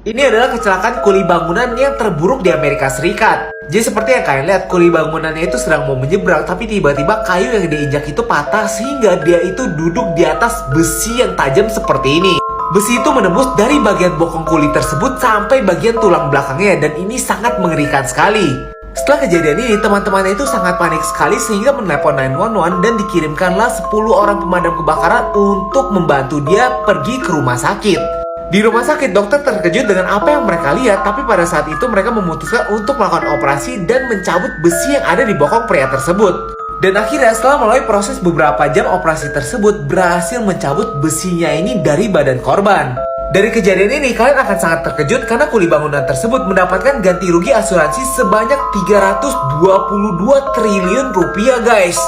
Ini adalah kecelakaan kuli bangunan yang terburuk di Amerika Serikat. Jadi seperti yang kalian lihat, kuli bangunannya itu sedang mau menyeberang, tapi tiba-tiba kayu yang diinjak itu patah sehingga dia itu duduk di atas besi yang tajam seperti ini. Besi itu menembus dari bagian bokong kuli tersebut sampai bagian tulang belakangnya, dan ini sangat mengerikan sekali. Setelah kejadian ini, teman-temannya itu sangat panik sekali sehingga menelepon 911 dan dikirimkanlah 10 orang pemadam kebakaran untuk membantu dia pergi ke rumah sakit. Di rumah sakit, dokter terkejut dengan apa yang mereka lihat, tapi pada saat itu mereka memutuskan untuk melakukan operasi dan mencabut besi yang ada di bokong pria tersebut. Dan akhirnya setelah melalui proses beberapa jam, operasi tersebut berhasil mencabut besinya ini dari badan korban. Dari kejadian ini, kalian akan sangat terkejut karena kuli bangunan tersebut mendapatkan ganti rugi asuransi sebanyak 322 triliun rupiah guys.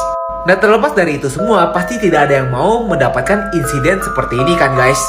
Nah, terlepas dari itu semua, pasti tidak ada yang mau mendapatkan insiden seperti ini kan guys.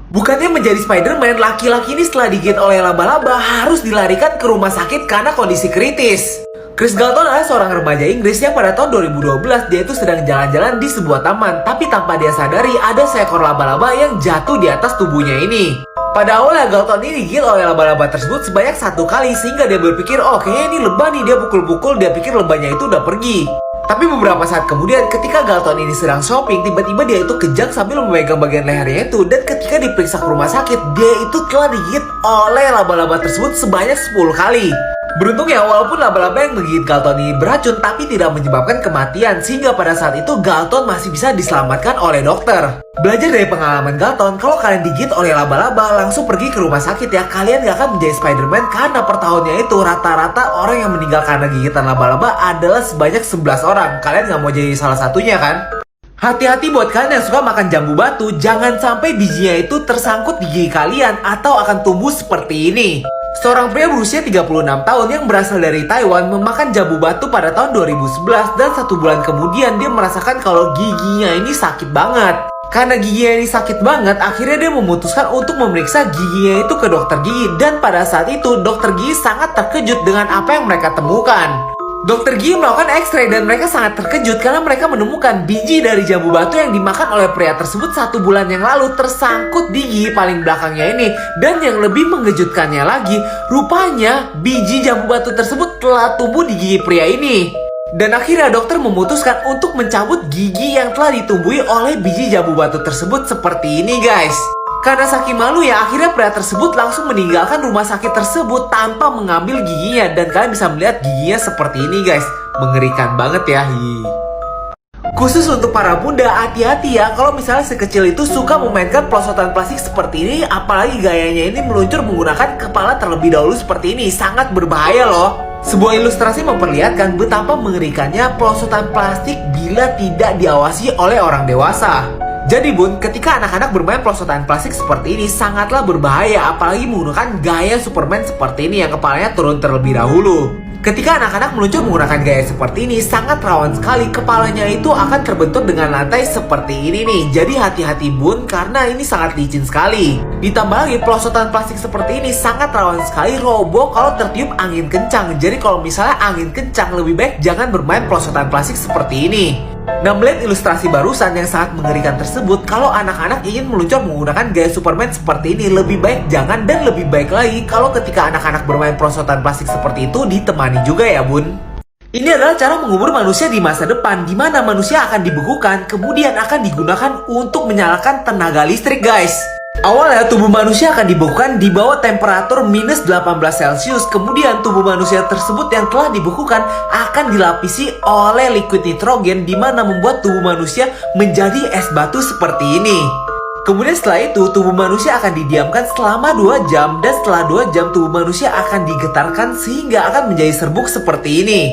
Bukannya menjadi Spider-Man, laki-laki ini setelah digigit oleh laba-laba harus dilarikan ke rumah sakit karena kondisi kritis. Chris Galton adalah seorang remaja Inggris yang pada tahun 2012 dia itu sedang jalan-jalan di sebuah taman, tapi tanpa dia sadari ada seekor laba-laba yang jatuh di atas tubuhnya ini. Pada awalnya Galton ini digigit oleh laba-laba tersebut sebanyak 1 kali sehingga dia berpikir, oh kayaknya ini lebah nih, dia pukul-pukul, dia pikir lebahnya itu udah pergi. Tapi beberapa saat kemudian ketika Galton ini sedang shopping, tiba-tiba dia itu kejang sambil memegang bagian lehernya itu, dan ketika diperiksa ke rumah sakit, dia itu telah digigit oleh laba-laba tersebut sebanyak 10 kali. Beruntungnya, walaupun laba-laba yang menggigit Galton ini beracun tapi tidak menyebabkan kematian, sehingga pada saat itu Galton masih bisa diselamatkan oleh dokter. Belajar dari pengalaman Galton, kalau kalian digigit oleh laba-laba, langsung pergi ke rumah sakit ya. Kalian gak akan menjadi Spider-Man karena per tahunnya itu rata-rata orang yang meninggal karena gigitan laba-laba adalah sebanyak 11 orang. Kalian gak mau jadi salah satunya kan? Hati-hati buat kalian yang suka makan jambu batu, jangan sampai bijinya itu tersangkut di gigi kalian atau akan tumbuh seperti ini. Seorang pria berusia 36 tahun yang berasal dari Taiwan memakan jambu batu pada tahun 2011 dan 1 bulan kemudian dia merasakan kalau giginya ini sakit banget. Karena giginya ini sakit banget, akhirnya dia memutuskan untuk memeriksa giginya itu ke dokter gigi, dan pada saat itu dokter gigi sangat terkejut dengan apa yang mereka temukan. Dokter gigi melakukan X-ray dan mereka sangat terkejut karena mereka menemukan biji dari jambu batu yang dimakan oleh pria tersebut 1 bulan yang lalu tersangkut di gigi paling belakangnya ini. Dan yang lebih mengejutkannya lagi, rupanya biji jambu batu tersebut telah tumbuh di gigi pria ini. Dan akhirnya dokter memutuskan untuk mencabut gigi yang telah ditumbuhi oleh biji jambu batu tersebut seperti ini guys. Karena saking malu ya, akhirnya pria tersebut langsung meninggalkan rumah sakit tersebut tanpa mengambil giginya. Dan kalian bisa melihat giginya seperti ini guys. Mengerikan banget ya. Khusus untuk para bunda, hati-hati ya kalau misalnya si kecil itu suka memainkan pelosotan plastik seperti ini. Apalagi gayanya ini meluncur menggunakan kepala terlebih dahulu seperti ini. Sangat berbahaya loh. Sebuah ilustrasi memperlihatkan betapa mengerikannya pelosotan plastik bila tidak diawasi oleh orang dewasa. Jadi bun, ketika anak-anak bermain pelosotan plastik seperti ini sangatlah berbahaya, apalagi menggunakan gaya Superman seperti ini yang kepalanya turun terlebih dahulu. Ketika anak-anak meluncur menggunakan gaya seperti ini, sangat rawan sekali kepalanya itu akan terbentur dengan lantai seperti ini nih. Jadi hati-hati bun, karena ini sangat licin sekali. Ditambah lagi pelosotan plastik seperti ini sangat rawan sekali roboh kalau tertiup angin kencang. Jadi kalau misalnya angin kencang, lebih baik jangan bermain pelosotan plastik seperti ini. Nah, melihat ilustrasi barusan yang sangat mengerikan tersebut, kalau anak-anak ingin meluncur menggunakan gaya Superman seperti ini, lebih baik jangan, dan lebih baik lagi kalau ketika anak-anak bermain perosotan plastik seperti itu ditemani juga ya bun. Ini adalah cara mengubur manusia di masa depan, di mana manusia akan dibekukan, kemudian akan digunakan untuk menyalakan tenaga listrik guys. Awalnya tubuh manusia akan dibekukan di bawah temperatur minus 18 Celcius. Kemudian tubuh manusia tersebut yang telah dibekukan akan dilapisi oleh liquid nitrogen, di mana membuat tubuh manusia menjadi es batu seperti ini. Kemudian setelah itu tubuh manusia akan didiamkan selama 2 jam, dan setelah 2 jam tubuh manusia akan digetarkan sehingga akan menjadi serbuk seperti ini.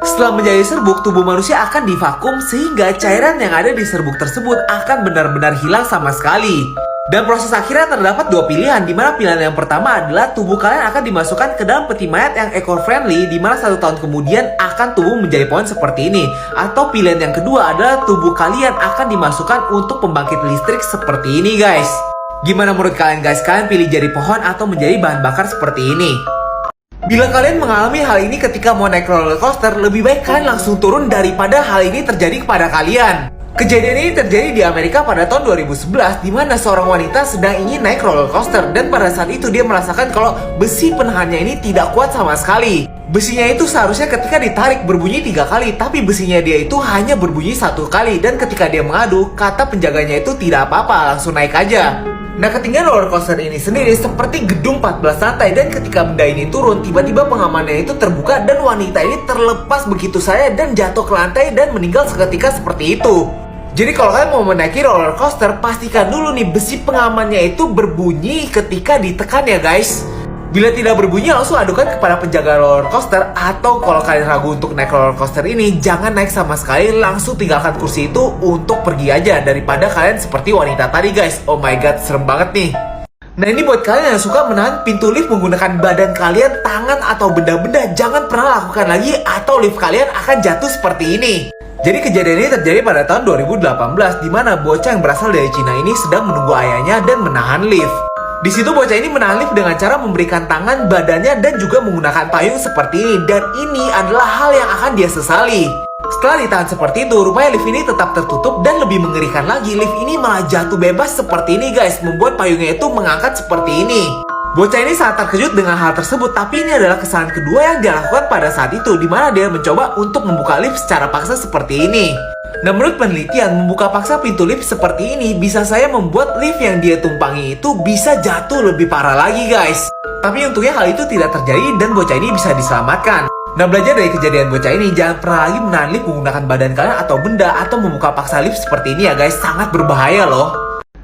Setelah menjadi serbuk, tubuh manusia akan divakum sehingga cairan yang ada di serbuk tersebut akan benar-benar hilang sama sekali. Dan proses akhirnya terdapat 2 pilihan, di mana pilihan yang pertama adalah tubuh kalian akan dimasukkan ke dalam peti mayat yang eco-friendly, di mana 1 tahun kemudian akan tumbuh menjadi pohon seperti ini. Atau pilihan yang kedua adalah tubuh kalian akan dimasukkan untuk pembangkit listrik seperti ini guys. Gimana menurut kalian guys? Kalian pilih jadi pohon atau menjadi bahan bakar seperti ini? Bila kalian mengalami hal ini ketika mau naik roller coaster, lebih baik kalian langsung turun daripada hal ini terjadi kepada kalian. Kejadian ini terjadi di Amerika pada tahun 2011 di mana seorang wanita sedang ingin naik roller coaster dan pada saat itu dia merasakan kalau besi penahannya ini tidak kuat sama sekali. Besinya itu seharusnya ketika ditarik berbunyi 3 kali, tapi besinya dia itu hanya berbunyi 1 kali dan ketika dia mengadu, kata penjaganya itu tidak apa-apa, langsung naik aja. Nah, ketinggian roller coaster ini sendiri seperti gedung 14 lantai dan ketika benda ini turun, tiba-tiba pengamannya itu terbuka dan wanita ini terlepas begitu saja dan jatuh ke lantai dan meninggal seketika seperti itu. Jadi kalau kalian mau menaiki roller coaster, pastikan dulu nih besi pengamannya itu berbunyi ketika ditekan ya guys. Bila tidak berbunyi, langsung adukan kepada penjaga roller coaster. Atau kalau kalian ragu untuk naik roller coaster ini, jangan naik sama sekali, langsung tinggalkan kursi itu untuk pergi aja. Daripada kalian seperti wanita tadi guys. Oh my god, serem banget nih. Nah, ini buat kalian yang suka menahan pintu lift menggunakan badan kalian, tangan, atau benda-benda, jangan pernah lakukan lagi atau lift kalian akan jatuh seperti ini. Jadi kejadian ini terjadi pada tahun 2018 di mana bocah yang berasal dari Cina ini sedang menunggu ayahnya dan menahan lift. Di situ bocah ini menahan lift dengan cara memberikan tangan, badannya, dan juga menggunakan payung seperti ini. Dan ini adalah hal yang akan dia sesali. Setelah ditahan seperti itu, rupanya lift ini tetap tertutup dan lebih mengerikan lagi, lift ini malah jatuh bebas seperti ini guys, membuat payungnya itu mengangkat seperti ini. Bocah ini sangat terkejut dengan hal tersebut, tapi ini adalah kesalahan kedua yang dia lakukan pada saat itu, di mana dia mencoba untuk membuka lift secara paksa seperti ini. Nah, menurut penelitian, membuka paksa pintu lift seperti ini bisa saya membuat lift yang dia tumpangi itu bisa jatuh lebih parah lagi guys. Tapi untungnya hal itu tidak terjadi dan bocah ini bisa diselamatkan. Nah, belajar dari kejadian bocah ini, jangan pernah lagi menahan lift menggunakan badan kalian atau benda atau membuka paksa lift seperti ini ya guys, sangat berbahaya loh.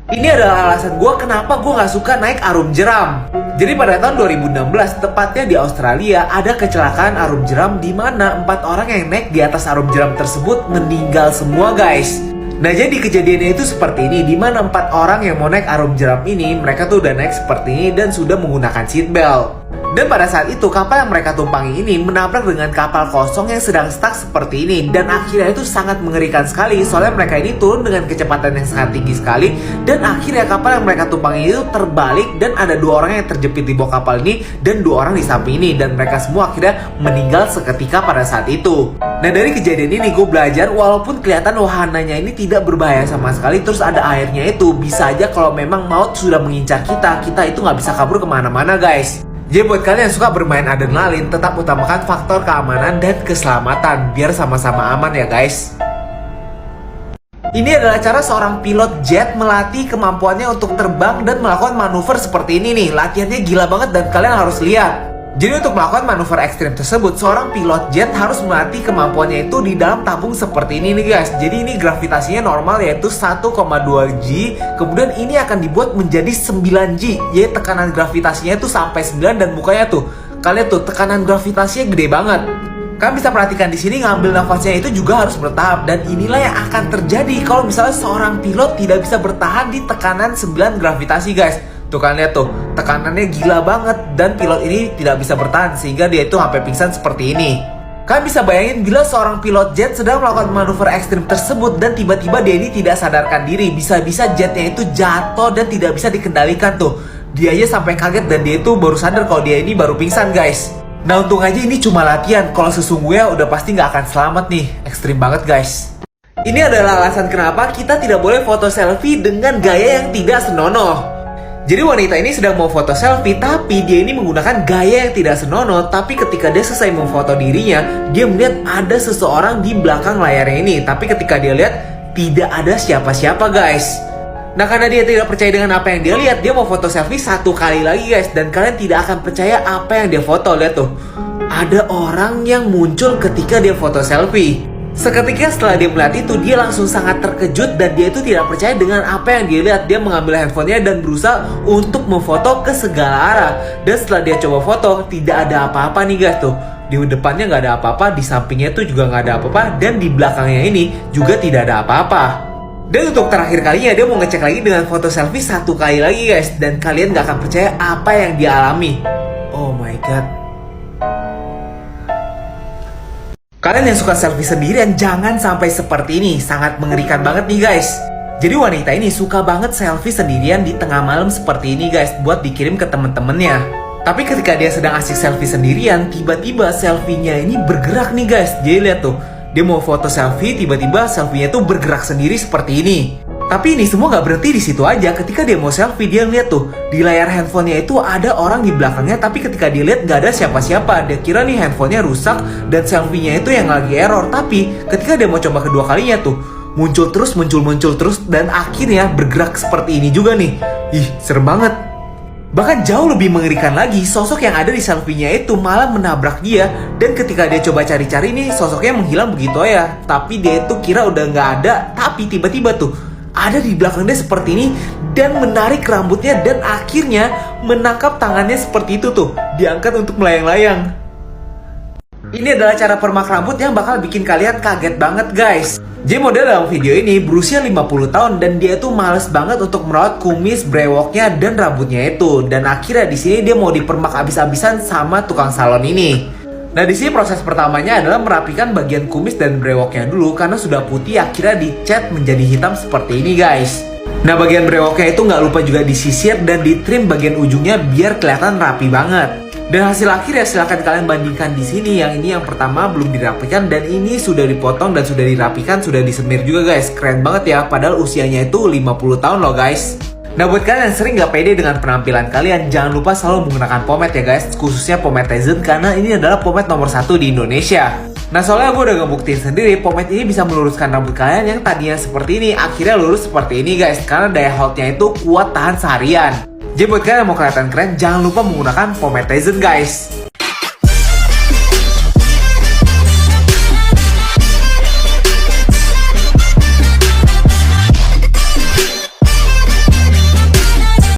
Ini adalah alasan gue kenapa gue gak suka naik arum jeram. Jadi pada tahun 2016, tepatnya di Australia, ada kecelakaan arum jeram di mana 4 orang yang naik di atas arum jeram tersebut meninggal semua guys. Nah, jadi kejadiannya itu seperti ini, di mana 4 orang yang mau naik arum jeram ini, mereka tuh udah naik seperti ini dan sudah menggunakan seatbelt. Dan pada saat itu kapal yang mereka tumpangi ini menabrak dengan kapal kosong yang sedang stuck seperti ini. Dan akhirnya itu sangat mengerikan sekali, soalnya mereka ini turun dengan kecepatan yang sangat tinggi sekali. Dan akhirnya kapal yang mereka tumpangi itu terbalik dan ada 2 orang yang terjepit di bawah kapal ini dan 2 orang di samping ini. Dan mereka semua akhirnya meninggal seketika pada saat itu. Nah, dari kejadian ini gue belajar walaupun kelihatan wahananya ini tidak berbahaya sama sekali, terus ada airnya itu, bisa aja kalau memang maut sudah mengincar kita itu nggak bisa kabur kemana-mana guys. Jadi buat kalian yang suka bermain adrenalin, tetap utamakan faktor keamanan dan keselamatan biar sama-sama aman ya guys. Ini adalah cara seorang pilot jet melatih kemampuannya untuk terbang dan melakukan manuver seperti ini nih. Latihannya gila banget dan kalian harus lihat. Jadi untuk melakukan manuver ekstrim tersebut, seorang pilot jet harus melatih kemampuannya itu di dalam tabung seperti ini nih guys. Jadi ini gravitasinya normal yaitu 1,2 G. Kemudian ini akan dibuat menjadi 9 G. Jadi tekanan gravitasinya itu sampai 9 dan mukanya tuh, kalian tuh tekanan gravitasinya gede banget. Kalian bisa perhatikan di sini ngambil nafasnya itu juga harus bertahap. Dan inilah yang akan terjadi kalau misalnya seorang pilot tidak bisa bertahan di tekanan 9 gravitasi guys. Tuh kan lihat tuh, tekanannya gila banget dan pilot ini tidak bisa bertahan sehingga dia itu sampai pingsan seperti ini. Kalian bisa bayangin bila seorang pilot jet sedang melakukan manuver ekstrim tersebut dan tiba-tiba dia ini tidak sadarkan diri, bisa-bisa jetnya itu jatuh dan tidak bisa dikendalikan tuh. Dia aja sampai kaget dan dia itu baru sadar kalau dia ini baru pingsan guys. Nah, untung aja ini cuma latihan, kalau sesungguhnya udah pasti nggak akan selamat nih, ekstrim banget guys. Ini adalah alasan kenapa kita tidak boleh foto selfie dengan gaya yang tidak senonoh. Jadi wanita ini sedang mau foto selfie, tapi dia ini menggunakan gaya yang tidak senonoh. Tapi ketika dia selesai memfoto dirinya, dia melihat ada seseorang di belakang layarnya ini. Tapi ketika dia lihat, tidak ada siapa-siapa guys. Nah, karena dia tidak percaya dengan apa yang dia lihat, dia mau foto selfie 1 kali lagi guys. Dan kalian tidak akan percaya apa yang dia foto. Lihat tuh, ada orang yang muncul ketika dia foto selfie. Seketika setelah dia melihat itu, dia langsung sangat terkejut dan dia itu tidak percaya dengan apa yang dia lihat. Dia mengambil handphonenya dan berusaha untuk memfoto ke segala arah. Dan setelah dia coba foto, tidak ada apa-apa nih guys tuh. Di depannya nggak ada apa-apa, di sampingnya itu juga nggak ada apa-apa, dan di belakangnya ini juga tidak ada apa-apa. Dan untuk terakhir kalinya dia mau ngecek lagi dengan foto selfie 1 kali lagi guys. Dan kalian nggak akan percaya apa yang dia alami. Oh my god. Kalian yang suka selfie sendirian jangan sampai seperti ini, sangat mengerikan banget nih guys. Jadi wanita ini suka banget selfie sendirian di tengah malam seperti ini guys, buat dikirim ke temen-temennya. Tapi ketika dia sedang asik selfie sendirian, tiba-tiba selfie-nya ini bergerak nih guys. Jadi lihat tuh, Dia mau foto selfie, tiba-tiba selfie-nya tuh bergerak sendiri seperti ini. Tapi ini semua nggak berhenti di situ aja. Ketika dia mau selfie, dia ngeliat tuh di layar handphonenya itu ada orang di belakangnya. Tapi ketika dia lihat nggak ada siapa-siapa, dia kira nih handphonenya rusak dan selfie-nya itu yang lagi error. Tapi ketika dia mau coba kedua kalinya tuh muncul terus, muncul terus, dan akhirnya bergerak seperti ini juga nih. Ih, serem banget. Bahkan jauh lebih mengerikan lagi, sosok yang ada di selfie-nya itu malah menabrak dia. Dan ketika dia coba cari-cari nih, sosoknya menghilang begitu aja. Tapi dia itu kira udah nggak ada, tapi tiba-tiba tuh ada di belakang dia seperti ini dan menarik rambutnya dan akhirnya menangkap tangannya seperti itu tuh, diangkat untuk melayang-layang. Ini adalah cara permak rambut yang bakal bikin kalian kaget banget guys. Jadi model dalam video ini berusia 50 tahun dan dia tuh males banget untuk merawat kumis, brewoknya, dan rambutnya itu. Dan akhirnya di sini dia mau dipermak abis-abisan sama tukang salon ini. Nah di sini proses pertamanya adalah merapikan bagian kumis dan brewoknya dulu karena sudah putih akhirnya dicat menjadi hitam seperti ini guys. Nah bagian brewoknya itu nggak lupa juga disisir dan ditrim bagian ujungnya biar kelihatan rapi banget. Dan hasil akhir ya silahkan kalian bandingkan di sini. Yang ini yang pertama belum dirapikan dan ini sudah dipotong dan sudah dirapikan, sudah disemir juga guys. Keren banget ya, padahal usianya itu 50 tahun loh guys. Nah buat kalian yang sering gak pede dengan penampilan kalian, jangan lupa selalu menggunakan pomade ya guys. Khususnya pomade Tizen karena ini adalah pomade nomor 1 di Indonesia. Nah soalnya gue udah ngebuktiin sendiri, pomade ini bisa meluruskan rambut kalian yang tadinya seperti ini akhirnya lurus seperti ini guys. Karena daya holdnya itu kuat tahan seharian. Jadi buat kalian yang mau kelihatan keren, jangan lupa menggunakan pomade Tizen guys.